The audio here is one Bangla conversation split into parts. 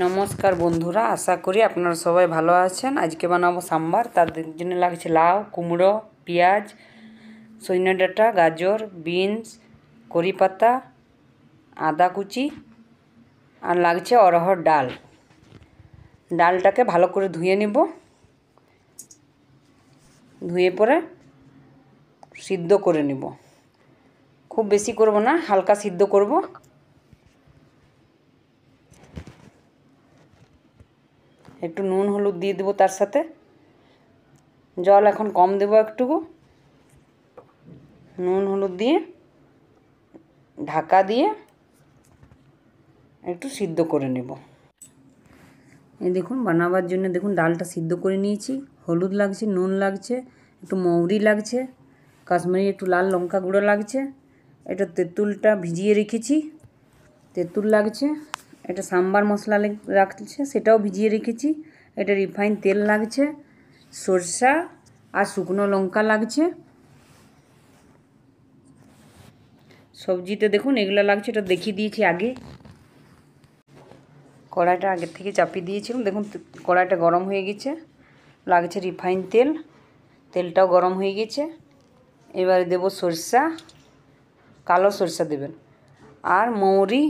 নমস্কার বন্ধুরা, আশা করি আপনারা সবাই ভালো আছেন। আজকে বানাবো সাম্বার। তার জন্য লাগছে লাউ, কুমড়ো, পেঁয়াজ, সজনে ডাঁটা, গাজর, বিনস, কড়ি পাতা, আদা কুচি আর লাগছে অরহর ডাল। ডালটাকে ভালো করে ধুয়ে নিব। ধুয়ে পরে সিদ্ধ করে নিব। খুব বেশি করব না, হালকা সিদ্ধ করব। একটু নুন হলুদ দিয়ে দেবো, তার সাথে জল এখন কম দেবো একটুকু। নুন হলুদ দিয়ে ঢাকা দিয়ে একটু সিদ্ধ করে নেব। এই দেখুন, বানাবার জন্য দেখুন ডালটা সিদ্ধ করে নিয়েছি। হলুদ লাগছে, নুন লাগছে, একটু মৌরি লাগছে, কাশ্মীরি একটু লাল লঙ্কা গুঁড়ো লাগছে, এটা তেঁতুলটা ভিজিয়ে রেখেছি, তেঁতুল লাগছে, এটা সাম্বার মশলা রাখছে, সেটাও ভিজিয়ে রেখেছি, এটা রিফাইন তেল লাগছে, সরষা আর শুকনো লঙ্কা লাগছে। সবজিতে দেখুন এগুলো লাগছে, এটা দেখিয়ে দিয়েছি আগে। কড়াইটা আগের থেকে চাপিয়ে দিয়েছিলাম। দেখুন কড়াইটা গরম হয়ে গেছে, লাগছে রিফাইন তেল, তেলটাও গরম হয়ে গেছে। এবারে দেব সরষা, কালো সরষা দেবেন, আর মৌরি,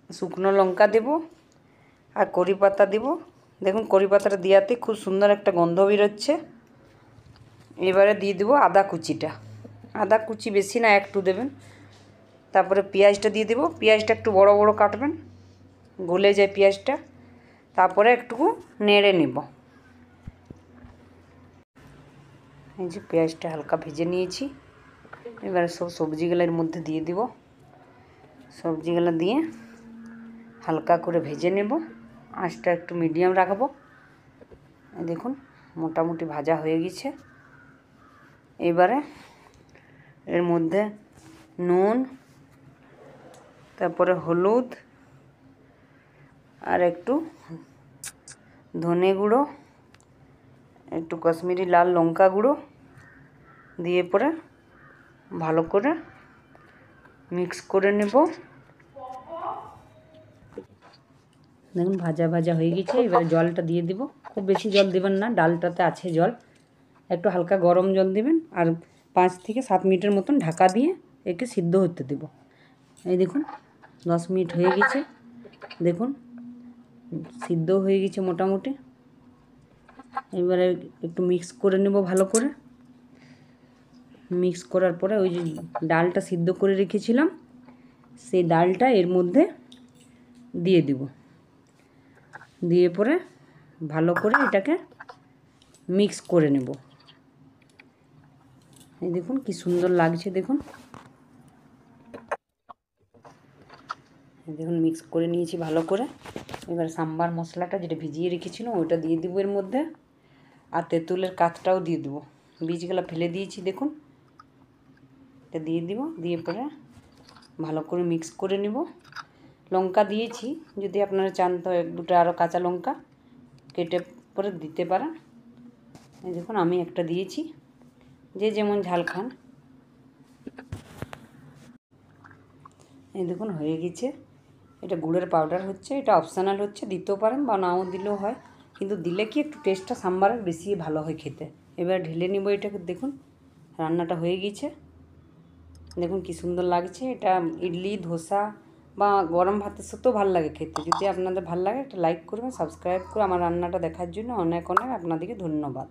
শুকনো লঙ্কা দেব, আর কড়ি পাতা দেব। দেখুন কড়ি পাতাটা দেওয়াতে খুব সুন্দর একটা গন্ধ বেরোচ্ছে। এবারে দিয়ে দেবো আদা কুচিটা। আদা কুচি বেশি না, একটু দেবেন। তারপরে পেঁয়াজটা দিয়ে দেবো। পেঁয়াজটা একটু বড় বড় কাটবেন, গলে যায় পেঁয়াজটা। তারপরে একটু নেড়ে নেব। এই যে পেঁয়াজটা হালকা ভেজে নিয়েছি। এবারে সব সবজিগুলোর মধ্যে দিয়ে দিব। সবজিগুলো দিয়ে হালকা করে ভেজে নেব। আঁচটা একটু মিডিয়াম রাখবো। দেখুন মোটামুটি ভাজা হয়ে গেছে। এবারে এর মধ্যে নুন, তারপরে হলুদ, আর একটু ধনে গুঁড়ো, একটু কাশ্মীরি লাল লঙ্কা গুঁড়ো দিয়ে পরে ভালো করে মিক্স করে নেব। দেখুন ভাজা ভাজা হয়ে গেছে। এবার জলটা দিয়ে দিব। খুব বেশি জল দেবেন না, ডালটাতে আছে জল। একটু হালকা গরম জল দেবেন, আর 5 থেকে 7 মিনিটের মতন ঢাকা দিয়ে একে সিদ্ধ হতে দেব। এই দেখুন 10 মিনিট হয়ে গেছে। দেখুন সিদ্ধ হয়ে গেছে মোটামুটি। এবারে একটু মিক্স করে নেব ভালো করে। মিক্স করার পরে ওই যে ডালটা সিদ্ধ করে রেখেছিলাম, সেই ডালটা এর মধ্যে দিয়ে দেব। দিয়ে পরে ভালো করে এটাকে মিক্স করে নেব। এই দেখুন কি সুন্দর লাগছে। দেখুন দেখুন মিক্স করে নিয়েছি ভালো করে। এবার সাম্বার মশলাটা যেটা ভিজিয়ে রেখেছিলাম ওইটা দিয়ে দেবো এর মধ্যে, আর তেঁতুলের কাঠটাও দিয়ে দেবো। বীজগুলো ফেলে দিয়েছি, দেখুন এটা দিয়ে দিব। দিয়ে পরে ভালো করে মিক্স করে নিব। লঙ্কা দিয়েছি, যদি আপনারা চান তো 1-2টা আরও কাঁচা লঙ্কা কেটে পরে দিতে পারেন। এই দেখুন আমি একটা দিয়েছি, যে যেমন ঝাল খান। এই দেখুন হয়ে গেছে। এটা গুড়ের পাউডার হচ্ছে, এটা অপশনাল হচ্ছে, দিতেও পারেন বা নাও দিলেও হয়, কিন্তু দিলে কি একটু টেস্টটা সাম্বারের বেশি ভালো হয় খেতে। এবার ঢেলে নিব এটাকে। দেখুন রান্নাটা হয়ে গেছে। দেখুন কি সুন্দর লাগছে। এটা ইডলি, ধোসা বা গরম ভাতের সাথেও ভালো লাগে খেতে। যদি আপনাদের ভালো লাগে একটা লাইক করবেন, সাবস্ক্রাইব করে আমার রান্নাটা দেখার জন্য অনেক অনেক আপনাদেরকে ধন্যবাদ।